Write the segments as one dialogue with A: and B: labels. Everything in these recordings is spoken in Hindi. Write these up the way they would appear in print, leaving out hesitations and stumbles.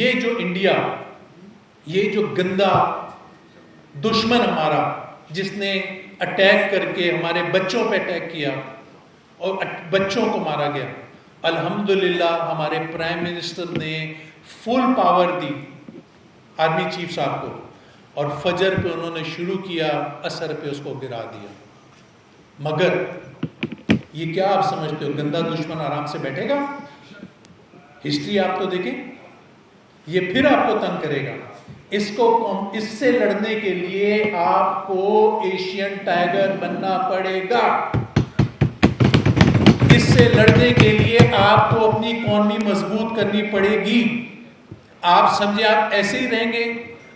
A: ये जो इंडिया, ये जो गंदा दुश्मन हमारा, जिसने अटैक करके हमारे बच्चों पे अटैक किया और बच्चों को मारा गया, अल्हम्दुलिल्लाह हमारे प्राइम मिनिस्टर ने फुल पावर दी आर्मी चीफ साहब को, और फजर पे उन्होंने शुरू किया, असर पे उसको गिरा दिया। मगर ये क्या आप समझते हो गंदा दुश्मन आराम से बैठेगा? हिस्ट्री आप तो देखें, ये फिर आपको तंग करेगा। इससे लड़ने के लिए आपको एशियन टाइगर बनना पड़ेगा। इससे लड़ने के लिए आपको अपनी इकॉनमी मजबूत करनी पड़ेगी। आप समझे आप ऐसे ही रहेंगे,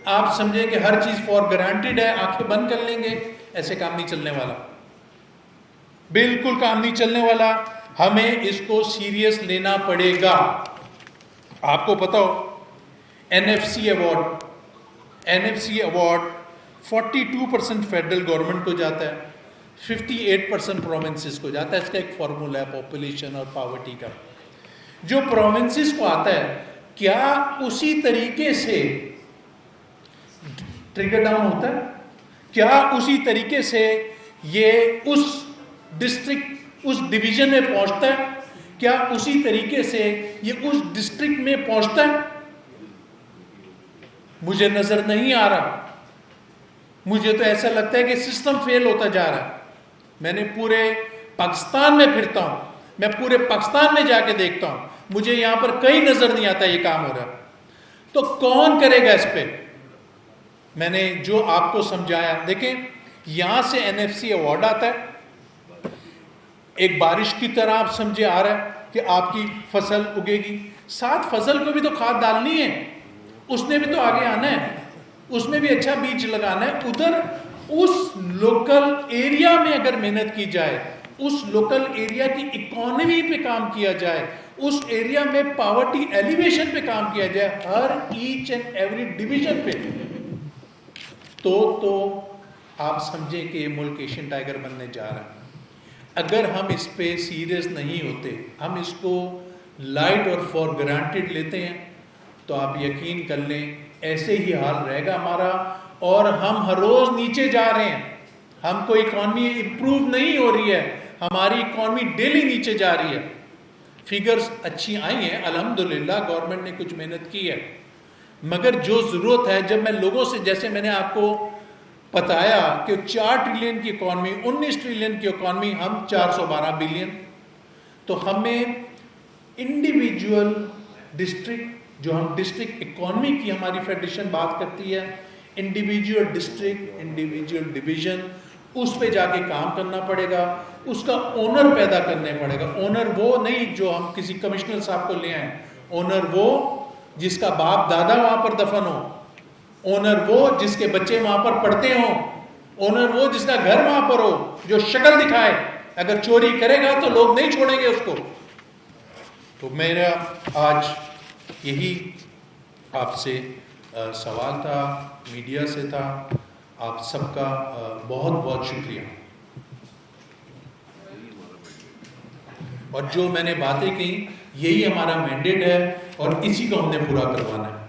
A: आप समझे कि हर चीज फॉर गारंटेड है, आंखें बंद कर लेंगे, ऐसे काम नहीं चलने वाला, बिल्कुल काम नहीं चलने वाला। हमें इसको सीरियस लेना पड़ेगा। आपको पता हो एनएफसी अवार्ड 42% फेडरल गवर्नमेंट को जाता है, 58% प्रोविंसेस को जाता है। इसका एक फॉर्मूला है पॉपुलेशन और पॉवर्टी का। जो प्रोविंसेस को आता है, क्या उसी तरीके से ट्रिगर डाउन होता है? क्या उसी तरीके से ये उस डिस्ट्रिक्ट, उस डिवीजन में पहुंचता है? क्या उसी तरीके से ये उस डिस्ट्रिक्ट में पहुंचता है? मुझे नजर नहीं आ रहा। मुझे तो ऐसा लगता है कि सिस्टम फेल होता जा रहा है। मैंने पूरे पाकिस्तान में फिरता हूं, मैं पूरे पाकिस्तान में जाके देखता हूं, मुझे यहां पर कहीं नजर नहीं आता ये काम हो रहा। तो कौन करेगा इस पे? मैंने जो आपको समझाया, देखें यहां से एनएफसी अवार्ड आता है, एक बारिश की तरह आप समझे आ रहा है कि आपकी फसल उगेगी, साथ फसल को भी तो खाद डालनी है, उसने भी तो आगे आना है, उसमें भी अच्छा बीज लगाना है। उधर उस लोकल एरिया में अगर मेहनत की जाए, उस लोकल एरिया की इकोनॉमी पे काम किया जाए, उस एरिया में पॉवर्टी एलिवेशन पे काम किया जाए, हर ईच एंड एवरी डिवीजन पे, तो आप समझे कि ये मुल्क एशियन टाइगर बनने जा रहा है। अगर हम इस पे सीरियस नहीं होते, हम इसको लाइट और फॉर ग्रांटेड लेते हैं, तो आप यकीन कर लें ऐसे ही हाल रहेगा हमारा, और हम हर रोज नीचे जा रहे हैं। हमको इकॉनमी इंप्रूव नहीं हो रही है, हमारी इकॉनमी डेली नीचे जा रही है। फिगर्स अच्छी आई हैं अल्हम्दुलिल्लाह, गवर्नमेंट ने कुछ मेहनत की है, मगर जो जरूरत है, जब मैं लोगों से, जैसे मैंने आपको बताया कि 4 ट्रिलियन की इकॉनमी, 19 ट्रिलियन की इकॉनमी, हम 412 बिलियन, तो हमें इंडिविजुअल डिस्ट्रिक्ट, जो हम डिस्ट्रिक्ट इकॉनमी की हमारी फेडरेशन बात करती है, इंडिविजुअल डिस्ट्रिक्ट, इंडिविजुअल डिवीजन, उस पे जाके काम करना पड़ेगा, उसका ओनर पैदा करने पड़ेगा। ओनर वो नहीं जो हम किसी कमिश्नर साहब को ले आए, ओनर वो जिसका बाप दादा वहां पर दफन हो, ओनर वो जिसके बच्चे वहां पर पढ़ते हो, ओनर वो जिसका घर वहां पर हो, जो शक्ल दिखाए। अगर चोरी करेगा तो लोग नहीं छोड़ेंगे उसको। तो मेरा आज यही आपसे सवाल था, मीडिया से था। आप सबका बहुत बहुत शुक्रिया। और जो मैंने बातें कही, यही हमारा मैंडेट है और इसी को हमने पूरा करवाना है।